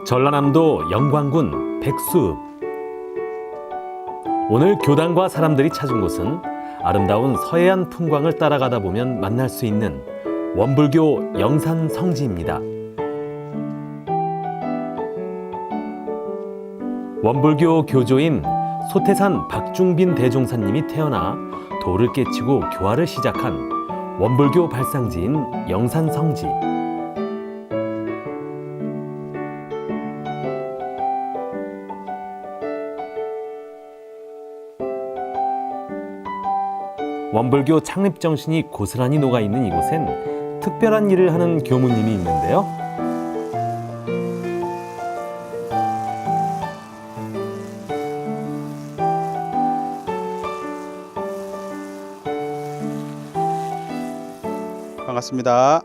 전라남도 영광군 백수읍. 오늘 교단과 사람들이 찾은 곳은 아름다운 서해안 풍광을 따라가다 보면 만날 수 있는 원불교 영산 성지입니다. 원불교 교조인 소태산 박중빈 대종사님이 태어나 도를 깨치고 교화를 시작한 원불교 발상지인 영산 성지. 원불교 창립 정신이 고스란히 녹아있는 이곳엔 특별한 일을 하는 교무님이 있는데요. 반갑습니다.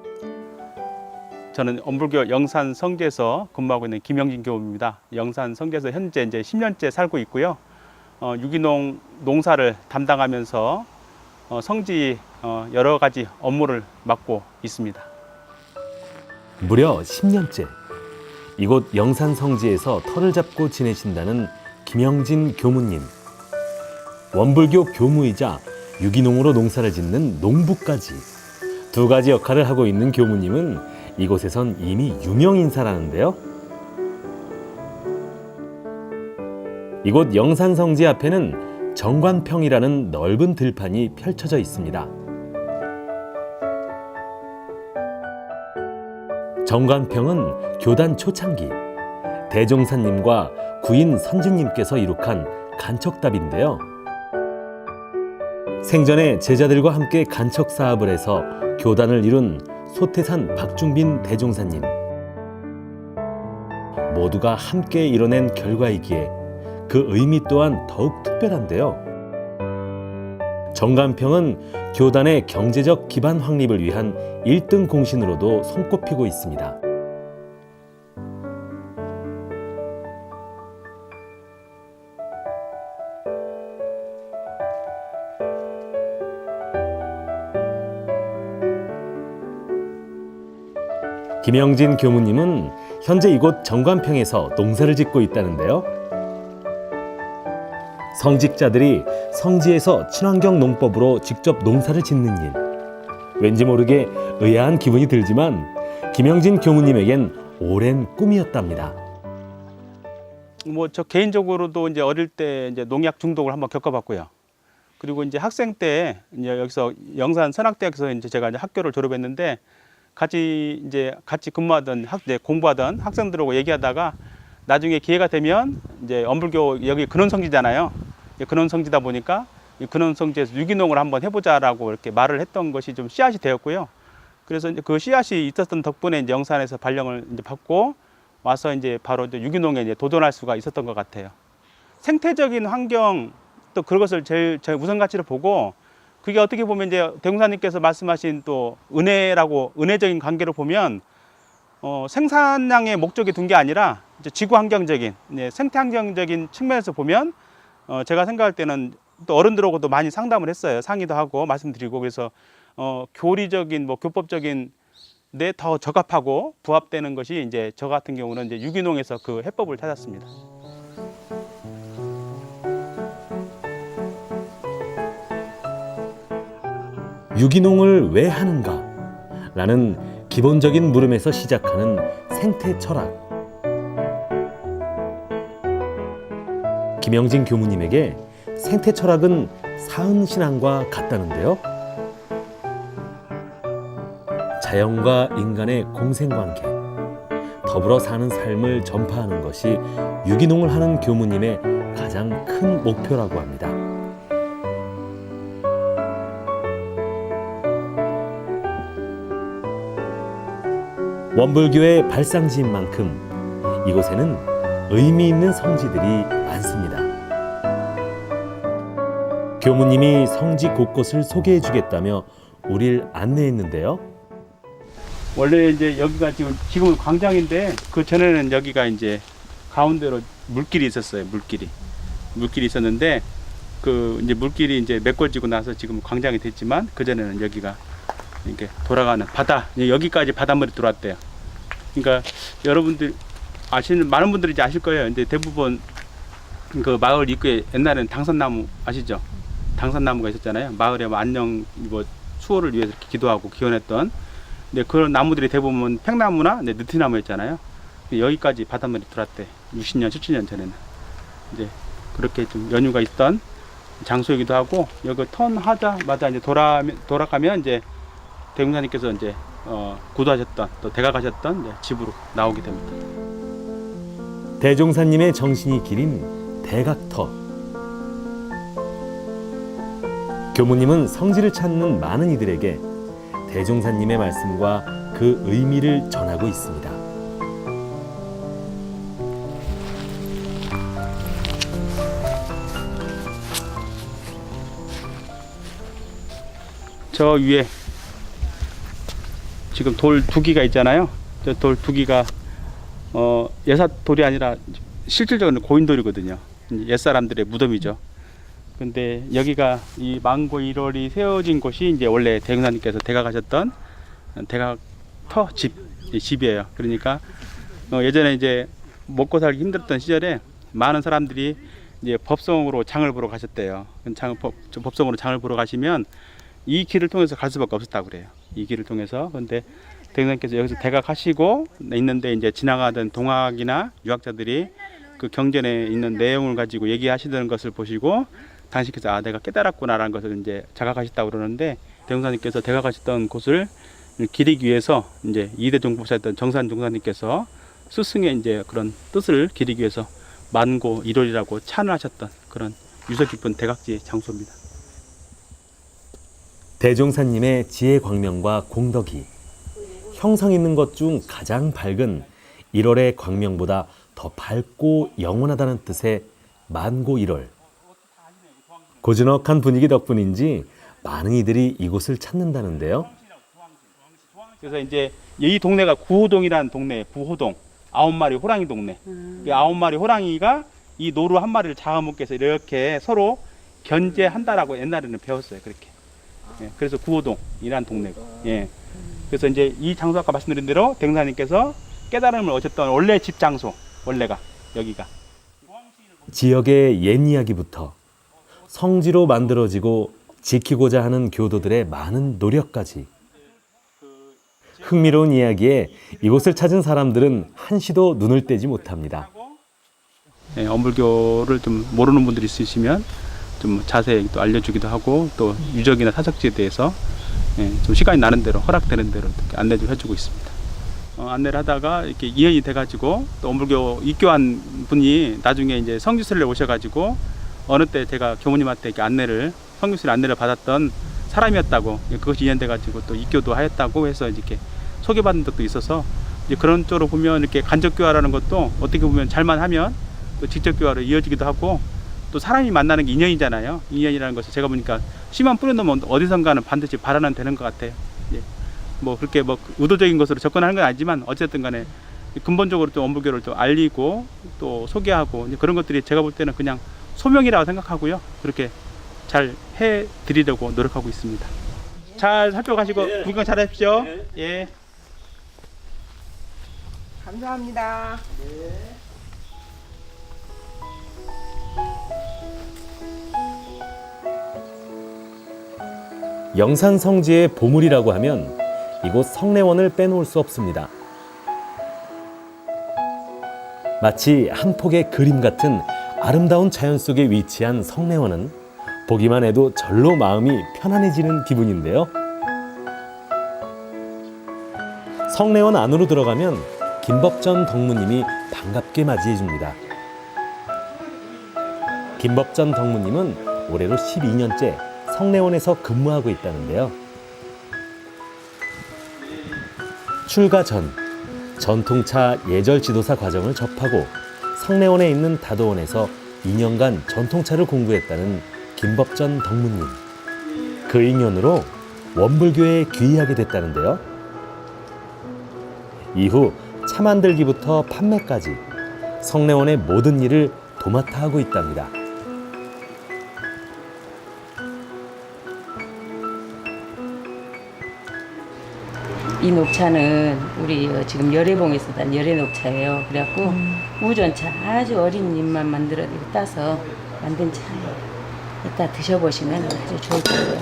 저는 원불교 영산 성지에서 근무하고 있는 김영진 교무입니다. 영산 성지에서 현재 이제 10년째 살고 있고요. 유기농 농사를 담당하면서 성지 여러 가지 업무를 맡고 있습니다. 무려 10년째 이곳 영산 성지에서 터를 잡고 지내신다는 김영진 교무님. 원불교 교무이자 유기농으로 농사를 짓는 농부까지 두 가지 역할을 하고 있는 교무님은 이곳에선 이미 유명 인사라는데요. 이곳 영산 성지 앞에는 정관평이라는 넓은 들판이 펼쳐져 있습니다. 정관평은 교단 초창기 대종사님과 구인 선진님께서 이룩한 간척답인데요. 생전에 제자들과 함께 간척 사업을 해서 교단을 이룬 소태산 박중빈 대종사님. 모두가 함께 이뤄낸 결과이기에 그 의미 또한 더욱 특별한데요. 정관평은 교단의 경제적 기반 확립을 위한 1등 공신으로도 손꼽히고 있습니다. 김영진 교무님은 현재 이곳 정관평에서 농사를 짓고 있다는데요. 성직자들이 성지에서 친환경 농법으로 직접 농사를 짓는 일. 왠지 모르게 의아한 기분이 들지만 김영진 교무님에겐 오랜 꿈이었답니다. 저 개인적으로도 이제 어릴 때 이제 농약 중독을 한번 겪어봤고요. 그리고 이제 학생 때 이제 여기서 영산 선학대학에서 이제 제가 이제 학교를 졸업했는데 같이 근무하던 이제 공부하던 학생들하고 얘기하다가 나중에 기회가 되면 이제 원불교 여기 근원성지잖아요. 근원성지다 보니까 이 근원성지에서 유기농을 한번 해보자라고 이렇게 말을 했던 것이 좀 씨앗이 되었고요. 그래서 이제 그 씨앗이 있었던 덕분에 이제 영산에서 발령을 이제 받고 와서 이제 바로 이제 유기농에 이제 도전할 수가 있었던 것 같아요. 생태적인 환경 또 그것을 제일 우선 가치로 보고 그게 어떻게 보면 이제 대종사님께서 말씀하신 또 은혜적인 관계로 보면 생산량의 목적이 둔 게 아니라 이제 지구 환경적인 생태 환경적인 측면에서 보면 제가 생각할 때는 또 어른들하고도 많이 상담을 했어요. 상의도 하고 말씀드리고 그래서 교리적인 교법적인 데 더 적합하고 부합되는 것이 이제 저 같은 경우는 이제 유기농에서 그 해법을 찾았습니다. 유기농을 왜 하는가? 라는 기본적인 물음에서 시작하는 생태 철학. 김영진 교무님에게 생태 철학은 사은 신앙과 같다는데요. 자연과 인간의 공생관계, 더불어 사는 삶을 전파하는 것이 유기농을 하는 교무님의 가장 큰 목표라고 합니다. 원불교의 발상지인 만큼 이곳에는 의미 있는 성지들이 많습니다. 교무님이 성지 곳곳을 소개해 주겠다며 우릴 안내했는데요. 원래 이제 여기가 지금은 광장인데 그 전에는 여기가 이제 가운데로 물길이 있었어요. 물길이 있었는데 그 이제 물길이 이제 메꿔지고 나서 지금 광장이 됐지만 그 전에는 여기가 이렇게 돌아가는 바다, 여기까지 바닷물이 들어왔대요. 그러니까 여러분들 아시는 많은 분들이 이제 아실 거예요. 이제 대부분 그 마을 입구에 옛날에는 당산나무 아시죠? 당산나무가 있었잖아요. 마을에 뭐 안녕 뭐 수호를 위해서 이렇게 기도하고 기원했던. 근데 그런 나무들이 대부분 팽나무나 느티나무였잖아요. 여기까지 바닷물이 들어왔대. 60년, 70년 전에는 이제 그렇게 좀 연유가 있던 장소이기도 하고 여기 턴 하자마자 이제 돌아가면 이제 대웅사님께서 이제 구도하셨던 또 대각하셨던 이제 집으로 나오게 됩니다. 대종사님의 정신이 기린 대각터. 교무님은 성지를 찾는 많은 이들에게 대종사님의 말씀과 그 의미를 전하고 있습니다. 저 위에 지금 돌 두 기가 있잖아요. 저 돌 두 기가 예사돌이 아니라 실질적으로 고인돌이거든요. 옛사람들의 무덤이죠. 근데 여기가 이 만고 1월이 세워진 곳이 이제 원래 대웅사님께서 대각하셨던 대각터 집이에요. 그러니까 예전에 이제 먹고 살기 힘들었던 시절에 많은 사람들이 이제 법성으로 장을 보러 가셨대요. 법성으로 장을 보러 가시면 이 길을 통해서 갈 수밖에 없었다고 그래요. 이 길을 통해서. 근데 대웅사님께서 여기서 대각하시고 있는데 이제 지나가던 동학이나 유학자들이 그 경전에 있는 내용을 가지고 얘기하시던 것을 보시고 당신께서 내가 깨달았구나라는 것을 이제 자각하셨다고 그러는데 대웅사님께서 대각하셨던 곳을 기리기 위해서 이제 이대 종법사였던 정산 종사님께서 스승의 이제 그런 뜻을 기리기 위해서 만고 1월이라고 찬하셨던 그런 유서 깊은 대각지 장소입니다. 대종사님의 지혜 광명과 공덕이 형성 있는 것 중 가장 밝은 1월의 광명보다 더 밝고 영원하다는 뜻의 만고 1월. 고즈넉한 분위기 덕분인지 많은 이들이 이곳을 찾는다는데요. 그래서 이제 이 동네가 구호동이라는 동네, 구호동 9마리 호랑이 동네. 그 9마리 호랑이가 이 노루 한 마리를 잡아먹기 위해서 이렇게 서로 견제한다라고 옛날에는 배웠어요. 그렇게. 예, 그래서 구호동이라는 동네고. 예. 그래서 이제 이 장소 아까 말씀드린 대로 대웅사님께서 깨달음을 얻으셨던 원래 집 장소, 원래가 여기가. 지역의 옛 이야기부터 성지로 만들어지고 지키고자 하는 교도들의 많은 노력까지 흥미로운 이야기에 이곳을 찾은 사람들은 한시도 눈을 떼지 못합니다. 예, 엄불교를 좀 모르는 분들이 있으시면 좀 자세히 또 알려주기도 하고 또 유적이나 사적지에 대해서 좀 시간이 나는 대로 허락되는 대로 이렇게 안내를 해주고 있습니다. 안내를 하다가 이렇게 인연이 돼가지고 또 엄불교 입교한 분이 나중에 이제 성지순례 오셔가지고 어느 때 제가 교무님한테 이렇게 성지순례 안내를 받았던 사람이었다고 그것이 인연돼가지고 또 입교도 하였다고 해서 이렇게 소개받은 적도 있어서 이제 그런 쪽으로 보면 이렇게 간접교화라는 것도 어떻게 보면 잘만 하면 또 직접교화로 이어지기도 하고 또 사람이 만나는 게 인연이잖아요. 인연이라는 것을 제가 보니까 씨만 뿌려놓으면 어디선가는 반드시 발현은 되는 것 같아요. 예. 뭐 그렇게 뭐 의도적인 것으로 접근하는 건 아니지만 어쨌든 간에 근본적으로 좀 엄불교를 좀 알리고 또 소개하고 그런 것들이 제가 볼 때는 그냥 소명이라고 생각하고요. 그렇게 잘 해드리려고 노력하고 있습니다. 잘 살펴가시고 구경 잘 하십시오. 예. 감사합니다. 영산 성지의 보물이라고 하면 이곳 성례원을 빼놓을 수 없습니다. 마치 한 폭의 그림 같은 아름다운 자연 속에 위치한 성례원은 보기만 해도 절로 마음이 편안해지는 기분인데요. 성례원 안으로 들어가면 김법전 덕무님이 반갑게 맞이해 줍니다. 김법전 덕무님은 올해로 12년째 성례원에서 근무하고 있다는데요. 출가 전 전통차 예절 지도사 과정을 접하고 성례원에 있는 다도원에서 2년간 전통차를 공부했다는 김법전 덕무님. 그 인연으로 원불교에 귀의하게 됐다는데요. 이후 차 만들기부터 판매까지 성례원의 모든 일을 도맡아 하고 있답니다. 이 녹차는 우리 지금 열애봉에서 난 열애 녹차예요. 그래갖고 우전차 아주 어린 잎만 만들어 따서 만든 차예요. 이따 드셔보시면 아주 좋을 거예요.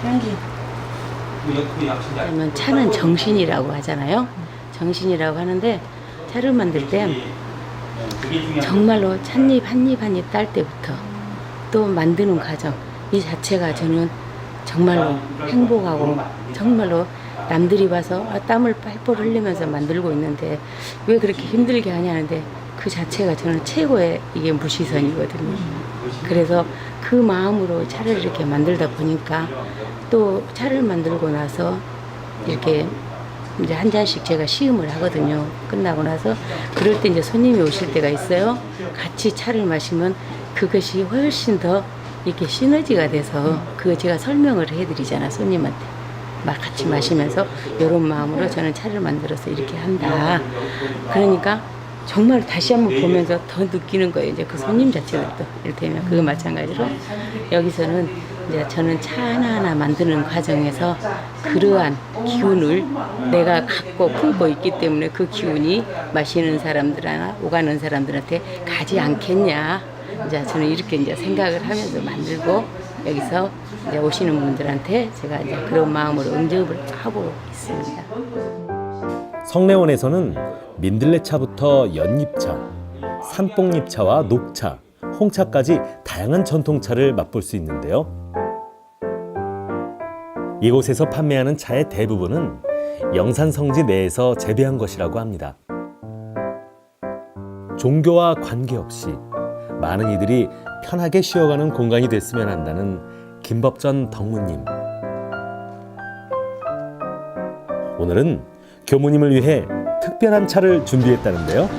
향기. 그러면 차는 정신이라고 하잖아요. 정신이라고 하는데 차를 만들 때 정말로 찻잎 한 입 한 입 딸 때부터 또 만드는 과정 이 자체가 저는 정말로 행복하고 정말로 남들이 봐서 땀을 뻘뻘 흘리면서 만들고 있는데 왜 그렇게 힘들게 하냐는데 그 자체가 저는 최고의 이게 무시선이거든요. 그래서 그 마음으로 차를 이렇게 만들다 보니까 또 차를 만들고 나서 이렇게 이제 한 잔씩 제가 시음을 하거든요. 끝나고 나서 그럴 때 이제 손님이 오실 때가 있어요. 같이 차를 마시면 그것이 훨씬 더 이렇게 시너지가 돼서 그거 제가 설명을 해드리잖아 손님한테. 막 같이 마시면서 이런 마음으로 저는 차를 만들어서 이렇게 한다. 그러니까 정말 다시 한번 보면서 더 느끼는 거예요. 이제 그 손님 자체들도 이를테면 그거 마찬가지로 여기서는 이제 저는 차 하나하나 만드는 과정에서 그러한 기운을 내가 갖고 품고 있기 때문에 그 기운이 마시는 사람들이나 오가는 사람들한테 가지 않겠냐. 이제 저는 이렇게 이제 생각을 하면서 만들고 여기서 이제 오시는 분들한테 제가 이제 그런 마음으로 응접을 하고 있습니다. 성내원에서는 민들레차부터 연잎차, 산뽕잎차와 녹차, 홍차까지 다양한 전통차를 맛볼 수 있는데요. 이곳에서 판매하는 차의 대부분은 영산성지 내에서 재배한 것이라고 합니다. 종교와 관계없이 많은 이들이 편하게 쉬어가는 공간이 됐으면 한다는 김법전 덕무님. 오늘은 교무님을 위해 특별한 차를 준비했다는데요.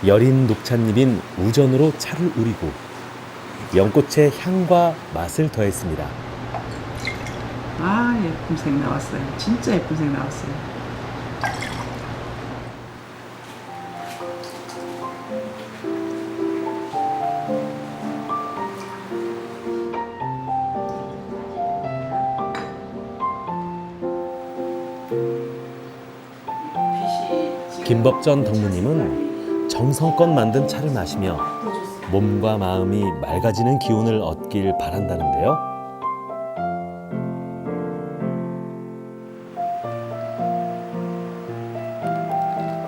여린 녹찻잎인 우전으로 차를 우리고 연꽃의 향과 맛을 더했습니다. 아, 예쁜 색 나왔어요. 진짜 예쁜 색 나왔어요. 김법전 덕무님은 정성껏 만든 차를 마시며 몸과 마음이 맑아지는 기운을 얻길 바란다는데요.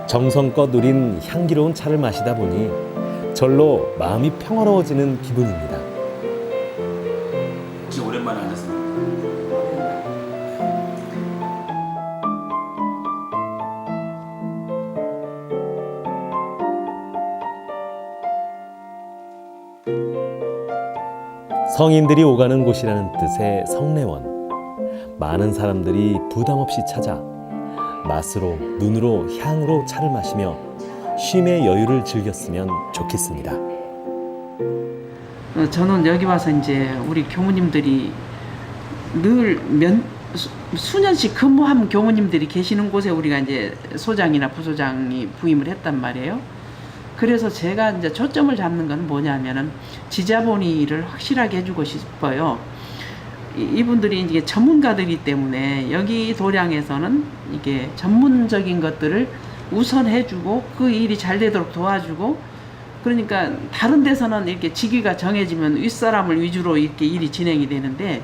정성껏 누린 향기로운 차를 마시다 보니 절로 마음이 평화로워지는 기분입니다. 진짜 오랜만에 앉았습니다. 성인들이 오가는 곳이라는 뜻의 성내원. 많은 사람들이 부담 없이 찾아 맛으로, 눈으로, 향으로 차를 마시며 쉼의 여유를 즐겼으면 좋겠습니다. 저는 여기 와서 이제 우리 교무님들이 늘 수년씩 근무한 교무님들이 계시는 곳에 우리가 이제 소장이나 부소장이 부임을 했단 말이에요. 그래서 제가 이제 초점을 잡는 건 뭐냐면은 지자본의를 확실하게 해주고 싶어요. 이분들이 이제 전문가들이기 때문에 여기 도량에서는 이게 전문적인 것들을 우선 해주고 그 일이 잘 되도록 도와주고, 그러니까 다른 데서는 이렇게 직위가 정해지면 윗사람을 위주로 이렇게 일이 진행이 되는데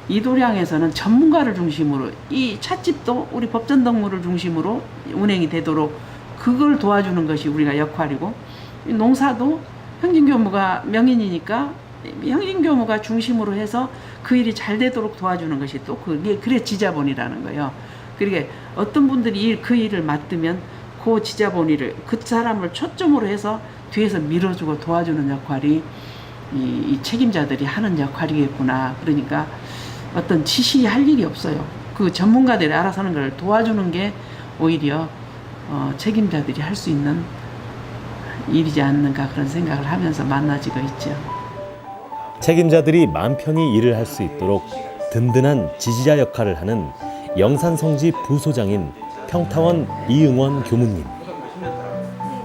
이 도량에서는 전문가를 중심으로 이 찻집도 우리 법전덕무를 중심으로 운행이 되도록 그걸 도와주는 것이 우리가 역할이고, 농사도 형진교무가 명인이니까 형진교무가 중심으로 해서 그 일이 잘 되도록 도와주는 것이 또 그게 지자본이라는 거예요. 그러니까 어떤 분들이 그 일을 맡으면 그 지자본이를 그 사람을 초점으로 해서 뒤에서 밀어주고 도와주는 역할이 이 책임자들이 하는 역할이겠구나. 그러니까 어떤 지시할 일이 없어요. 그 전문가들이 알아서 하는 걸 도와주는 게 오히려 책임자들이 할 수 있는 일이지 않는가 그런 생각을 하면서 만나지고 있죠. 책임자들이 마음 편히 일을 할 수 있도록 든든한 지지자 역할을 하는 영산성지 부소장인 평타원 이응원 교무님.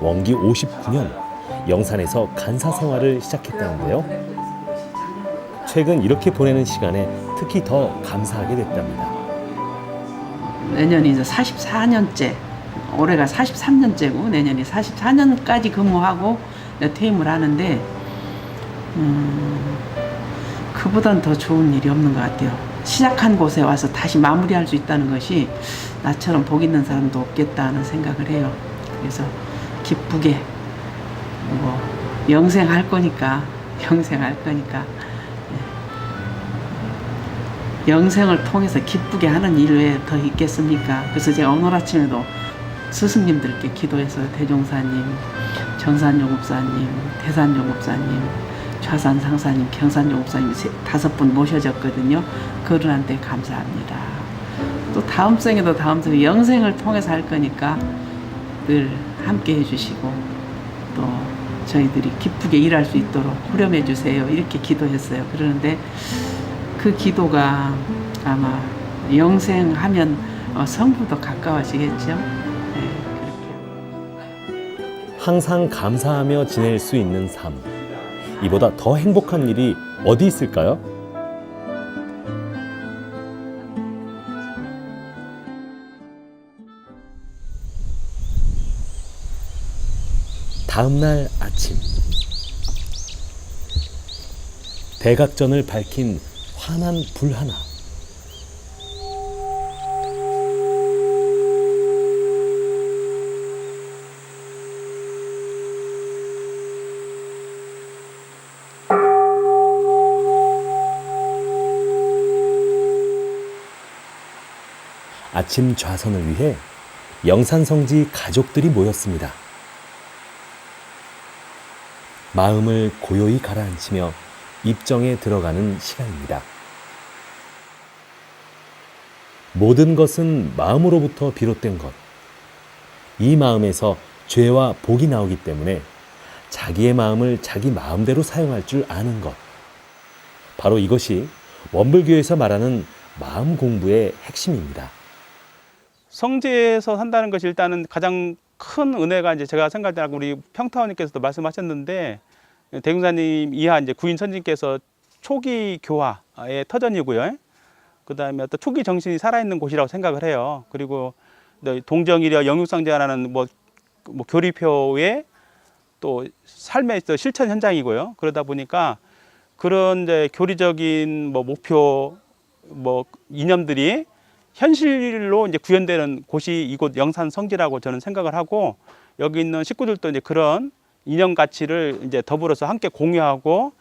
원기 59년 영산에서 간사 생활을 시작했다는데요. 최근 이렇게 보내는 시간에 특히 더 감사하게 됐답니다. 내년이 이제 44년째, 올해가 43년째고 내년이 44년까지 근무하고 퇴임을 하는데 그보단 더 좋은 일이 없는 것 같아요. 시작한 곳에 와서 다시 마무리할 수 있다는 것이 나처럼 복 있는 사람도 없겠다는 생각을 해요. 그래서 기쁘게 뭐 영생할 거니까 영생을 통해서 기쁘게 하는 일 외에 더 있겠습니까? 그래서 제가 오늘 아침에도 스승님들께 기도해서 대종사님, 정산용업사님, 태산용업사님, 좌산상사님, 경산용업사님 5분 모셔졌거든요. 그들한테 감사합니다. 또 다음 생에도 영생을 통해서 할 거니까 늘 함께 해주시고 또 저희들이 기쁘게 일할 수 있도록 후렴해 주세요. 이렇게 기도했어요. 그러는데 그 기도가 아마 영생하면 성부도 가까워지겠죠. 네, 그렇게. 항상 감사하며 지낼 수 있는 삶. 이보다 더 행복한 일이 어디 있을까요? 다음 날 아침. 대각전을 밝힌 환한 불 하나. 아침 좌선을 위해 영산성지 가족들이 모였습니다. 마음을 고요히 가라앉히며 입정에 들어가는 시간입니다. 모든 것은 마음으로부터 비롯된 것. 이 마음에서 죄와 복이 나오기 때문에 자기의 마음을 자기 마음대로 사용할 줄 아는 것. 바로 이것이 원불교에서 말하는 마음 공부의 핵심입니다. 성지에서 산다는 것이 일단은 가장 큰 은혜가 이제 제가 생각하고 우리 평타원님께서도 말씀하셨는데 대종사님 이하 이제 구인 선진께서 초기 교화의 터전이고요. 그 다음에 어떤 초기 정신이 살아있는 곳이라고 생각을 해요. 그리고 동정이려 영육상제라는 뭐 교리표의 또 삶의 실천 현장이고요. 그러다 보니까 그런 이제 교리적인 뭐 목표, 뭐 이념들이 현실로 이제 구현되는 곳이 이곳 영산 성지라고 저는 생각을 하고 여기 있는 식구들도 이제 그런 이념 가치를 이제 더불어서 함께 공유하고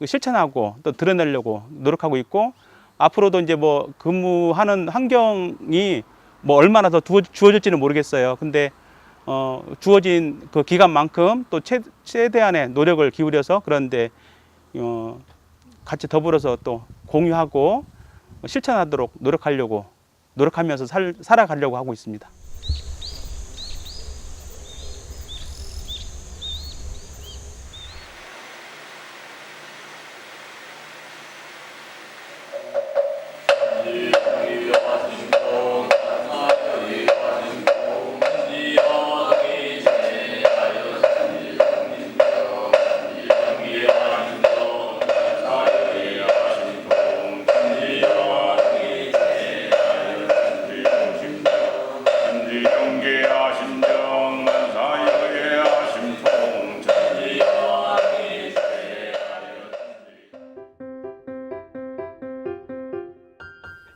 실천하고 또 드러내려고 노력하고 있고 앞으로도 이제 뭐 근무하는 환경이 뭐 얼마나 더 주어질지는 모르겠어요. 근데 주어진 그 기간만큼 또 최대한의 노력을 기울여서 그런데 같이 더불어서 또 공유하고 실천하도록 노력하면서 살아가려고 하고 있습니다.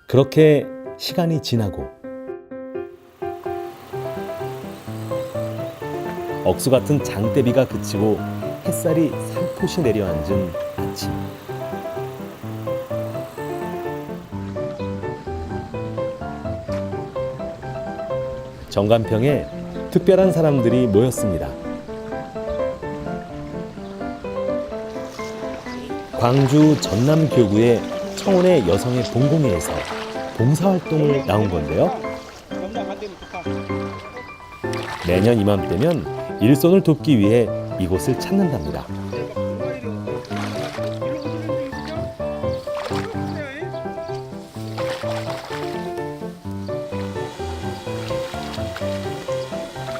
그렇게 시간이 지나고 억수 같은 장대비가 그치고 햇살이 살포시 내려앉은 아침. 정간평에 특별한 사람들이 모였습니다. 광주 전남교구의 청혼의 여성의 봉공회에서 봉사활동을 나온 건데요. 매년 이맘때면 일손을 돕기 위해 이곳을 찾는답니다.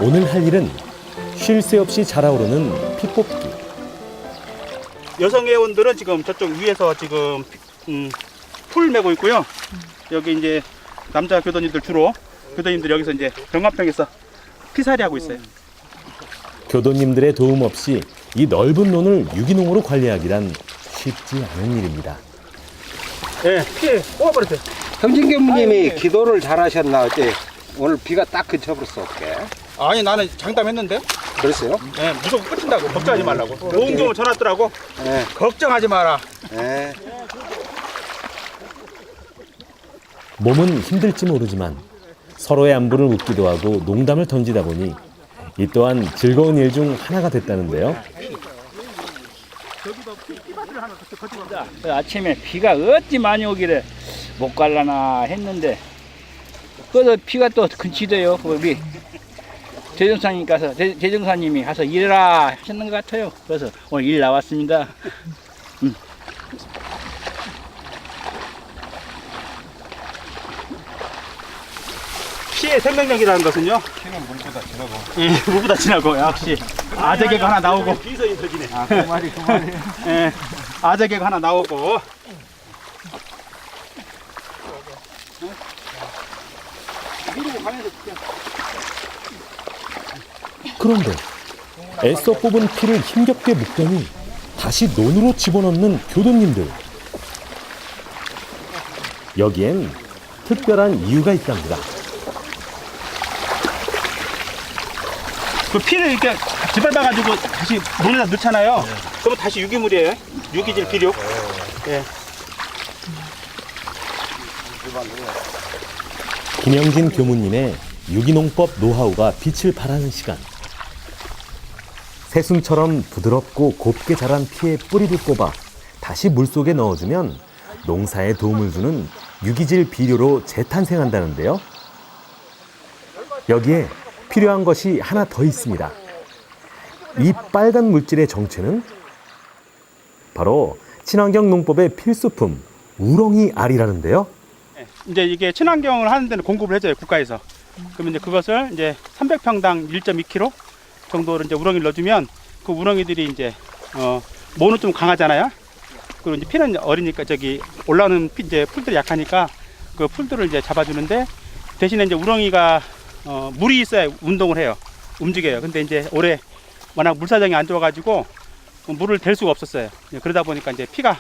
오늘 할 일은 쉴 새 없이 자라오르는 피 뽑기. 여성 회원들은 지금 저쪽 위에서 지금 풀 메고 있고요. 여기 이제 남자 교도님들 주로 교도님들 여기서 이제 병합평에서 피살이 하고 있어요. 교도님들의 도움 없이 이 넓은 논을 유기농으로 관리하기란 쉽지 않은 일입니다. 네, 피 뽑아버렸어요. 형진교무님이 기도를 잘하셨나 어째 오늘 비가 딱 그쳐버렸어 어떻게? 아니 나는 장담했는데. 그랬어요? 네, 무조건 끝인다고 걱정하지 말라고. 좋은 경우 전화 왔더라고. 네. 걱정하지 마라. 네. 몸은 힘들지 모르지만 서로의 안부를 묻기도 하고 농담을 던지다 보니 이 또한 즐거운 일 중 하나가 됐다는데요. 아침에 비가 어찌 많이 오길래 못 갈라나 했는데 그래서 비가 또 근치대요. 우리 대종사님이 가서 일해라 하셨는 것 같아요. 그래서 오늘 일 나왔습니다. 피의 생명력이라는 것은요. 피는 물보다 진하고. 예, 물보다 진하고 역시 아재 개가 하나 나오고. 비서인 터지네. 아, 그 말이. 예, 아재 개가 하나 나오고. 그런데 애써 뽑은 피를 힘겹게 묶더니 다시 논으로 집어넣는 교도님들. 여기엔 특별한 이유가 있답니다. 그 피를 이렇게 집어봐가지고 다시 물에다 넣잖아요. 그러면 다시 유기물이에요. 유기질 비료. 예. 김영진 교무님의 유기농법 노하우가 빛을 발하는 시간. 새순처럼 부드럽고 곱게 자란 피의 뿌리를 뽑아 다시 물속에 넣어주면 농사에 도움을 주는 유기질 비료로 재탄생한다는데요. 여기에 필요한 것이 하나 더 있습니다. 이 빨간 물질의 정체는 바로 친환경 농법의 필수품 우렁이 알이라는데요. 이제 이게 친환경을 하는 데는 공급을 해줘요, 국가에서. 그러면 이제 그것을 이제 300평당 1.2kg 정도를 이제 우렁이를 넣어주면 그 우렁이들이 이제 모는 좀 강하잖아요. 그리고 이제 피는 어리니까 저기 올라오는 이제 풀들이 약하니까 그 풀들을 이제 잡아주는데 대신에 이제 우렁이가 물이 있어야 운동을 해요, 움직여요. 근데 이제 올해 워낙 물 사정이 안 좋아가지고 물을 댈 수가 없었어요. 그러다 보니까 이제 피가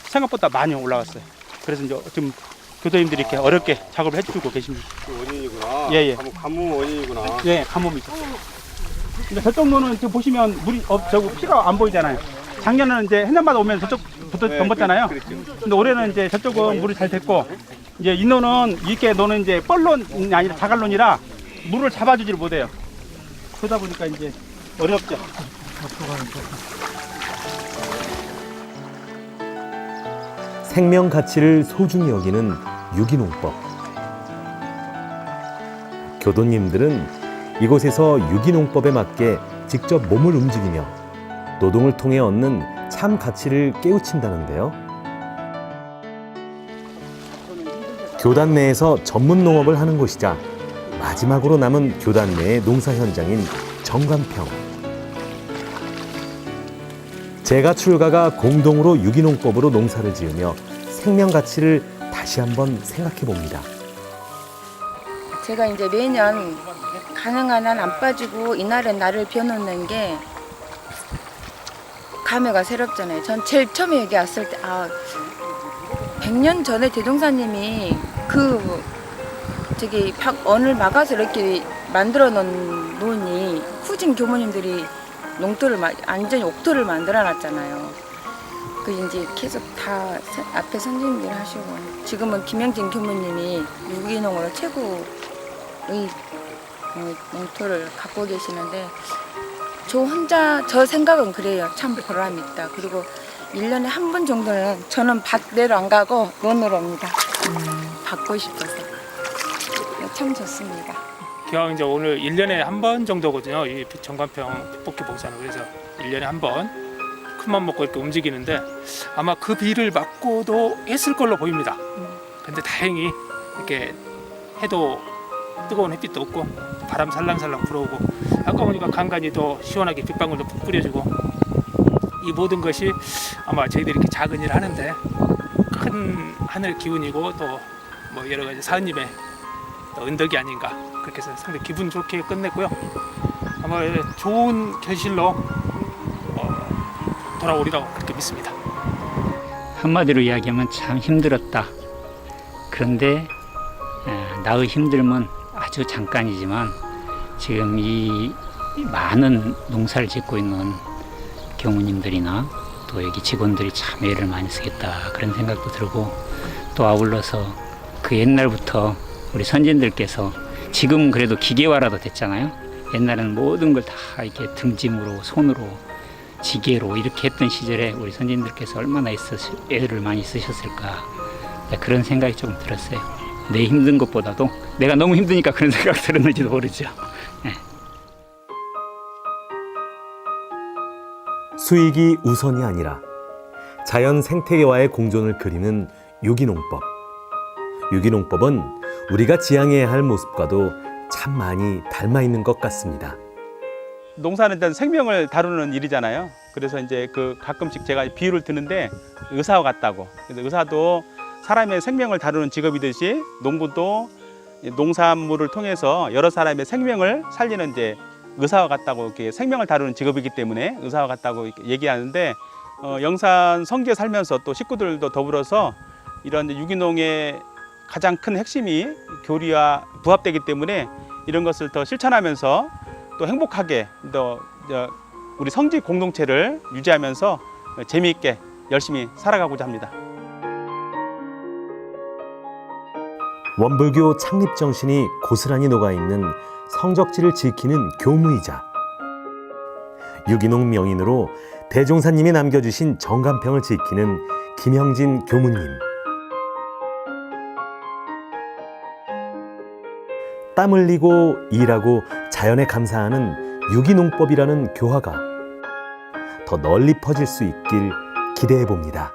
생각보다 많이 올라왔어요. 그래서 이제 지금 교도님들이 이렇게 어렵게 작업을 해주고 계십니다. 그 원인이구나. 예, 예. 가뭄 원인이구나. 네, 가뭄이죠. 근데 저쪽 논은 지금 보시면 물이 저거 피가 안 보이잖아요. 작년에는 이제 해년마다 오면 저쪽부터 덤볐잖아요. 근데 올해는 이제 저쪽은 물이 잘 됐고 이제 이 논은 이렇게 논은 이제 뻘론이 아니라 자갈론이라 물을 잡아주지를 못해요. 그러다 보니까 이제 어렵죠. 생명 가치를 소중히 여기는 유기농법. 교도님들은 이곳에서 유기농법에 맞게 직접 몸을 움직이며 노동을 통해 얻는 참 가치를 깨우친다는데요. 교단 내에서 전문 농업을 하는 곳이자 마지막으로 남은 교단 내의 농사 현장인 정관평. 제가 출가가 공동으로 유기농법으로 농사를 지으며 생명 가치를 다시 한번 생각해 봅니다. 제가 이제 매년 가능한 한 안 빠지고 이날에 나를 비워놓는 게 감회가 새롭잖아요. 전 제일 처음에 여기 왔을 때 100년 전에 대종사님이 그 저기 언을 막아서 이렇게 만들어 놓은 논이 후진 교모님들이 농토를 완전히 옥토를 만들어 놨잖아요. 그 이제 계속 다 앞에 선생님들이 하시고 지금은 김영진 교모님이 유기농으로 최고의 농토를 갖고 계시는데 저 생각은 그래요. 참 보람 있다. 그리고 1년에 한 번 정도는 저는 밭내로 안 가고 논으로 옵니다. 받고 싶어서 참 좋습니다. 기왕 이제 오늘 1년에 한 번 정도거든요. 이 정관평 핏뽑기 봉사는. 그래서 1년에 한 번 큰맘 먹고 이렇게 움직이는데 아마 그 비를 맞고도 했을 걸로 보입니다. 근데 다행히 이렇게 해도 뜨거운 햇빛도 없고 바람 살랑살랑 불어오고 아까 보니까 간간히 또 시원하게 빗방울도 푹 뿌려주고 이 모든 것이 아마 저희들이 이렇게 작은 일을 하는데 큰 하늘 기운이고 또 뭐 여러 가지 사은님의 또 은덕이 아닌가 그렇게 해서 상당히 기분 좋게 끝냈고요. 아마 좋은 결실로 돌아오리라고 그렇게 믿습니다. 한마디로 이야기하면 참 힘들었다. 그런데 나의 힘듦은 아주 잠깐이지만 지금 이 많은 농사를 짓고 있는 경우님들이나 또 여기 직원들이 참 애를 많이 쓰겠다 그런 생각도 들고 또 아울러서 그 옛날부터 우리 선진들께서 지금 그래도 기계화라도 됐잖아요. 옛날에는 모든 걸 다 이렇게 등짐으로 손으로 지게로 이렇게 했던 시절에 우리 선진들께서 얼마나 애를 많이 쓰셨을까 그런 생각이 좀 들었어요. 내 힘든 것보다도 내가 너무 힘드니까 그런 생각이 들었는지도 모르죠. 네. 수익이 우선이 아니라 자연 생태계와의 공존을 그리는 유기농법. 유기농법은 우리가 지향해야 할 모습과도 참 많이 닮아 있는 것 같습니다. 농사는 일단 생명을 다루는 일이잖아요. 그래서 이제 그 가끔씩 제가 비유를 드는데 의사와 같다고. 그래서 의사도 사람의 생명을 다루는 직업이듯이 농부도 농산물을 통해서 여러 사람의 생명을 살리는 이제 의사와 같다고 이렇게 생명을 다루는 직업이기 때문에 의사와 같다고 얘기하는데 영산 성지에 살면서 또 식구들도 더불어서 이런 유기농의 가장 큰 핵심이 교리와 부합되기 때문에 이런 것을 더 실천하면서 또 행복하게 또 우리 성지 공동체를 유지하면서 재미있게 열심히 살아가고자 합니다. 원불교 창립 정신이 고스란히 녹아있는 성적지를 지키는 교무이자 유기농 명인으로 대종사님이 남겨주신 정간평을 지키는 김형진 교무님. 땀 흘리고 일하고 자연에 감사하는 유기농법이라는 교화가 더 널리 퍼질 수 있길 기대해 봅니다.